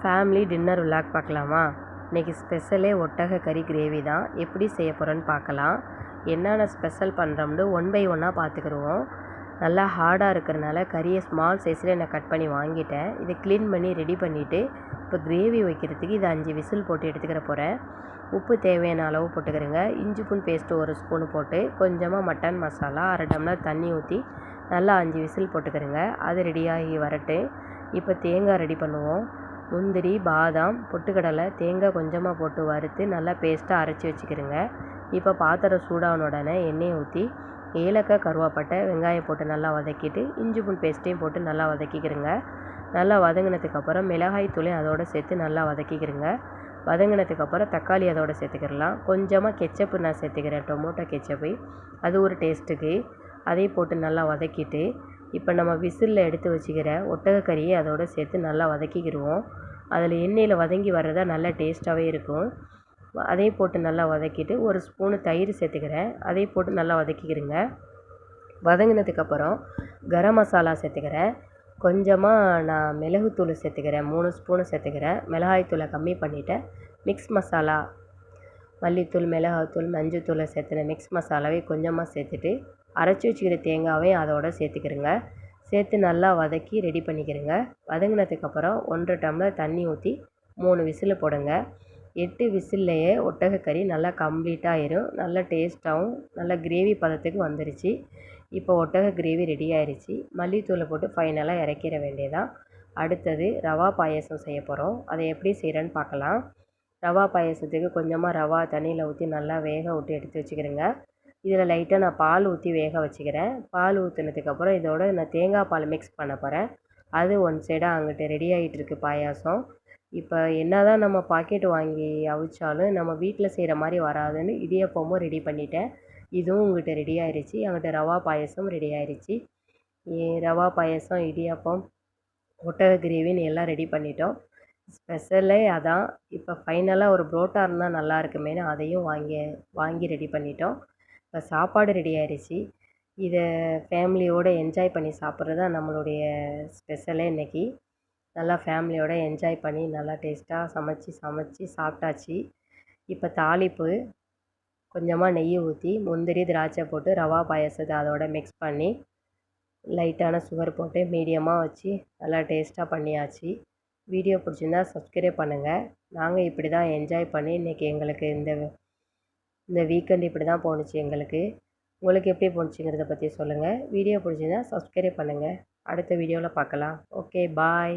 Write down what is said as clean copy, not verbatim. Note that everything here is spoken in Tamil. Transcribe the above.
ஃபேமிலி டின்னர் விலாக் பார்க்கலாமா? இன்றைக்கி ஸ்பெஷலே ஒட்டக கறி கிரேவி தான். எப்படி செய்ய போகிறோன்னு பார்க்கலாம். என்னென்ன ஸ்பெஷல் பண்ணுறோம்னு ஒன் பை ஒன்னாக பார்த்துக்கிடுவோம். நல்லா ஹார்டாக இருக்கிறனால கறியை ஸ்மால் சைஸில் நான் கட் பண்ணி வாங்கிட்டேன். இதை க்ளீன் பண்ணி ரெடி பண்ணிவிட்டு இப்போ கிரேவி வைக்கிறதுக்கு இதை 5 விசில் போட்டு எடுத்துக்கிற போகிறேன். உப்பு தேவையான அளவு போட்டுக்கிறேங்க. இஞ்சி பூண்டு பேஸ்ட்டு 1 ஸ்பூனு போட்டு கொஞ்சமாக மட்டன் மசாலா 1/2 டம்ளர் தண்ணி ஊற்றி நல்லா 5 விசில் போட்டுக்கிறேங்க. அது ரெடியாகி வரட்டு. இப்போ தேங்காய் ரெடி பண்ணுவோம். முந்திரி, பாதாம், பொட்டுக்கடலை, தேங்காய் கொஞ்சமாக போட்டு வறுத்து நல்லா பேஸ்ட்டாக அரைச்சி வச்சுக்கிறேங்க. இப்போ பாத்திரம் சூடான உடனே எண்ணெயை ஊற்றி ஏலக்காய், கருவேப்பிலை, வெங்காயம் போட்டு நல்லா வதக்கிட்டு இஞ்சி பூண்டு பேஸ்ட்டையும் போட்டு நல்லா வதக்கிக்கிறேங்க. நல்லா வதங்கினதுக்கப்புறம் மிளகாய் தூளையும் அதோடு சேர்த்து நல்லா வதக்கிக்கிறேங்க. வதங்கினதுக்கப்புறம் தக்காளி அதோடு சேர்த்துக்கிடலாம். கொஞ்சமாக கெச்சப்பு நான் சேர்த்துக்கிறேன், டொமேட்டோ கெச்சப்பு. அது ஒரு டேஸ்ட்டுக்கு. அதையும் போட்டு நல்லா வதக்கிட்டு இப்போ நம்ம விசிலில் எடுத்து வச்சுக்கிற ஒட்டகக்கறியை அதோடு சேர்த்து நல்லா வதக்கிக்கிடுவோம். அதில் எண்ணெயில் வதங்கி வர்றதா நல்லா டேஸ்ட்டாகவே இருக்கும். அதையும் போட்டு நல்லா வதக்கிட்டு 1 ஸ்பூனு தயிர் சேர்த்துக்கிறேன். அதையும் போட்டு நல்லா வதக்கிக்கிறேங்க. வதங்கினதுக்கப்புறம் கரம் மசாலா சேர்த்துக்கிறேன். கொஞ்சமாக நான் மிளகுத்தூள் சேர்த்துக்கிறேன். 3 ஸ்பூனு சேர்த்துக்கிறேன். மிளகாய்த்தூளை கம்மி பண்ணிவிட்டேன். மிக்ஸ் மசாலா, மல்லித்தூள், மிளகாய்த்தூள், மஞ்சத்தூளை சேர்த்துன மிக்ஸ் மசாலாவே கொஞ்சமாக சேர்த்துட்டு அரைச்சி வச்சுக்கிற தேங்காவையும் அதோடு சேர்த்துக்கிறேங்க. சேர்த்து நல்லா வதக்கி ரெடி பண்ணிக்கிறேங்க. வதங்கினதுக்கப்புறம் 1 டம்ளர் தண்ணி ஊற்றி 3 விசில் போடுங்க. 8 விசில்லையே ஒட்டகக்கறி நல்லா கம்ப்ளீட்டாக ஆயிரும். நல்லா டேஸ்ட்டாகவும் நல்லா கிரேவி பதத்துக்கு வந்துருச்சு. இப்போ ஒட்டக கிரேவி ரெடி ஆயிடுச்சு. மல்லித்தூளை போட்டு ஃபைனலாக இறக்கிற வேண்டியதான். அடுத்தது ரவா பாயாசம் செய்ய போகிறோம். அதை எப்படி செய்கிறேன்னு பார்க்கலாம். ரவா பாயாசத்துக்கு கொஞ்சமாக ரவா தண்ணியில் ஊற்றி நல்லா வேக விட்டு எடுத்து வச்சுக்கிறேங்க. இதில் லைட்டாக நான் பால் ஊற்றி வேக வச்சுக்கிறேன். பால் ஊற்றினதுக்கப்புறம் இதோட நான் தேங்காய் பால் மிக்ஸ் பண்ண போகிறேன். அது ஒன் சைடாக அங்கிட்டு ரெடி ஆகிட்டுருக்கு பாயாசம். இப்போ என்ன தான் நம்ம பாக்கெட் வாங்கி அவிச்சாலும் நம்ம வீட்டில் செய்கிற மாதிரி வராதுன்னு இடியப்பமும் ரெடி பண்ணிட்டேன். இதுவும் உங்கள்கிட்ட ரெடி ஆயிடுச்சு. அங்கிட்ட ரவா பாயாசம் ரெடி ஆயிடுச்சு. ரவா பாயாசம், இடியப்பம், ஒட்டக கிரேவின்னு எல்லாம் ரெடி பண்ணிட்டோம். ஸ்பெஷலே அதான். இப்போ ஃபைனலாக ஒரு புரோட்டா இருந்தால் நல்லா இருக்குமேனு அதையும் வாங்கி ரெடி பண்ணிட்டோம். இப்போ சாப்பாடு ரெடி ஆயிடுச்சு. இதை ஃபேமிலியோடு என்ஜாய் பண்ணி சாப்பிட்றது தான் நம்மளுடைய ஸ்பெஷலே இன்றைக்கி. நல்லா ஃபேமிலியோடு என்ஜாய் பண்ணி நல்லா டேஸ்ட்டாக சமைச்சி சாப்பிட்டாச்சு. இப்போ தாளிப்பு கொஞ்சமாக நெய் ஊற்றி முந்திரி, திராட்சை போட்டு ரவா பாயாசத்தை அதோட மிக்ஸ் பண்ணி லைட்டான சுகர் போட்டு மீடியமாக வச்சு நல்லா டேஸ்ட்டாக பண்ணியாச்சு. வீடியோ பிடிச்சிருந்தா சப்ஸ்கிரைப் பண்ணுங்கள். நாங்கள் இப்படி தான் என்ஜாய் பண்ணி இன்றைக்கி எங்களுக்கு இந்த வீக்கெண்ட் இப்படி தான் போணுச்சு எங்களுக்கு. உங்களுக்கு எப்படி போணுச்சுங்கிறத பற்றி சொல்லுங்கள். வீடியோ பிடிச்சிருந்தா சப்ஸ்கிரைப் பண்ணுங்கள். அடுத்த வீடியோவில் பார்க்கலாம். ஓகே, பாய்.